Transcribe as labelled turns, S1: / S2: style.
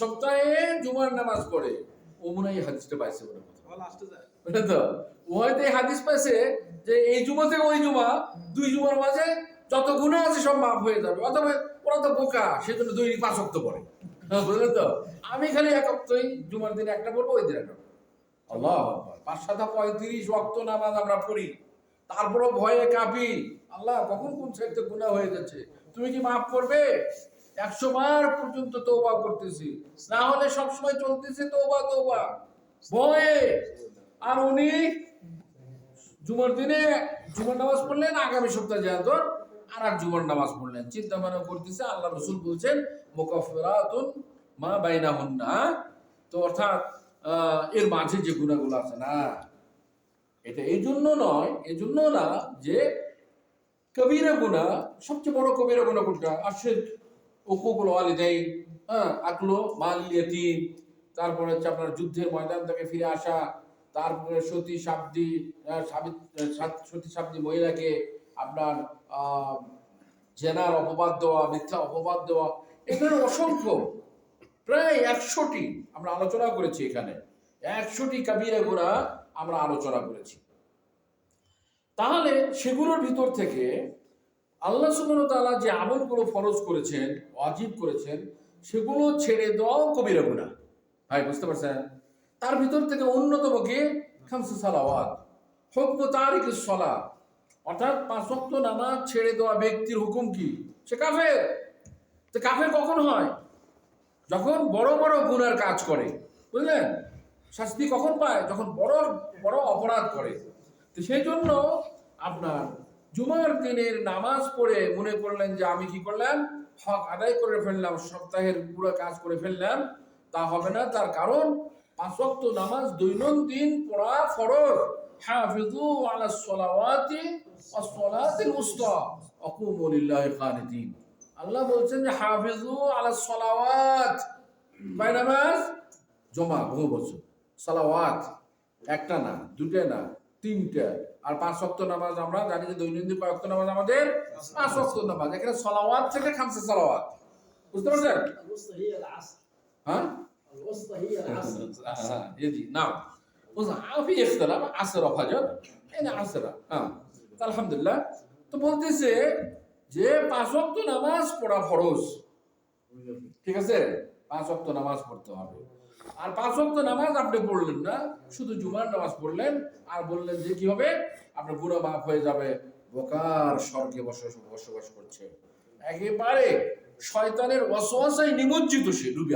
S1: সপ্তাহে জুমার নামাজ পড়ে, ও মনে হয় এই হাদিসটা পাইছে বলে কথা তো। ও হয়তো এই হাদিস পাইছে যে এই জুমা থেকে ওই জুমা, 2 জুমার মাঝে যত গুনাহ আছে সব মাফ হয়ে যাবে। অথবা ওরা তো বোকা, সেজন্য 2 5 ওয়াক্ত পড়ে, বুঝলেন তো। আমি খালি 1 ওয়াক্তই জুমার দিন একটা পড়বো, ওই দিন একটা। আল্লাহ আকবার, 5-35 ওয়াক্ত নামাজ আমরা পড়ি, তারপরও ভয়ে কাঁপি, আল্লাহ কখন কোন সাইডে গুনাহ হয়ে যাচ্ছে, তুমি কি মাফ করবে? 100 বার পর্যন্ত তওবা করতেছি, না হলে সবসময় চলতেছে তওবা তওবা ভয়ে। আর উনি জুমার দিনে জুমার নামাজ পড়লেন, আগামী সপ্তাহে যেত আর এক জুমার নামাজ পড়লেন, চিন্তা ভাবনা করতেছে। আল্লাহ রাসূল বলছেন মুকাফফিরাতুন মা বাইনাহুন্না, তো অর্থাৎ এর মাঝে যে গুনাহগুলো আছে না, এটা এই জন্য নয়, এই জন্য না যে কবিরা গুনাহ, সবচেয়ে বড় কবিরা গুনাহ কোনটা? আশিরক, উকুকুল ওয়ালিদাইন, আকলু মাল ইয়াতীম, তারপরে হচ্ছে আপনার যুদ্ধের ময়দান থেকে ফিরে আসা, তারপরে সতী সাবদি মহিলাকে আপনার জেনার অপবাদ দেওয়া, মিথ্যা অপবাদ দেওয়া, এখানে অসংখ্য, প্রায় 100টি আমরা আলোচনা করেছি। এখানে 100টি কাবিরা গুনাহ আমরা আলোচনা করেছি। তাহলে সেগুলোর ভিতর থেকে আল্লাহ সুবহানাহু ওয়া তাআলা যে আমলগুলো ফরজ করেছেন, ওয়াজিব করেছেন, সেগুলো ছেড়ে দেওয়াও কবিরা গুনাহ। ভাই বুঝতে পারছেন? তার ভিতর থেকে অন্যতম কি? খামসু সালাওয়াত, হুকম তারিকুস সালাহ, অর্থাৎ 5 ওয়াক্ত নামাজ ছেড়ে দেওয়া ব্যক্তির হুকুম কি? সে কাফের। তো কাফের কখন হয়? যখন বড় বড় গুনার কাজ করে, বুঝলেন? শাস্তি কখন পায়? যখন বড় বড় অপরাধ করে। তো সেই জন্য আপনার জুমার দিনের নামাজ পড়ে মনে করলেন যে আমি কি করলাম, হক আদায় করে ফেললাম, সপ্তাহের পুরো কাজ করে ফেললাম, তা হবে না। তার কারণ 5 ওয়াক্ত নামাজ দৈনন্দিন পড়া ফরজ। হাফিজু আলাস সালাওয়াতি ওয়াস সালাতিল উসতা ওয়া কুমু লিল্লাহি কানিতিন। আল্লাহ বলছেন যে হাফিজু আলাস সালাওয়াত, কয় নামাজ? জমা, বহু বছর। সালাওয়াত একটা না, দুটো না, 3টা। আর 5 ওয়াক্ত নামাজ আমরা জানি যে দৈনন্দিন কয় ওয়াক্ত নামাজ আমাদের? 5 ওয়াক্ত নামাজ। এখানে সালাওয়াত থেকে খামসে সালাওয়াত, বুঝতে পারছেন? হ্যাঁ, জি নাম في اختلاف عصر وفجر يعني عصر আলহামদুলিল্লাহ। তো বলতেছে যে 5 ওয়াক্ত নামাজ পড়া ফরজ, ঠিক আছে? 5 ওয়াক্ত নামাজ পড়তে হবে। আর 5 ওয়াক্ত নামাজ আপনি পড়লেন না, শুধু জুমার নামাজ পড়লেন, আর বললেন যে কি হবে, আপনার গুনাহ মাফ হয়ে যাবে। বোকার, স্বর্গে বসবাস করছে, একেবারে শয়তানের ওয়াসওয়াসায় নিমজ্জিত, সে ডুবে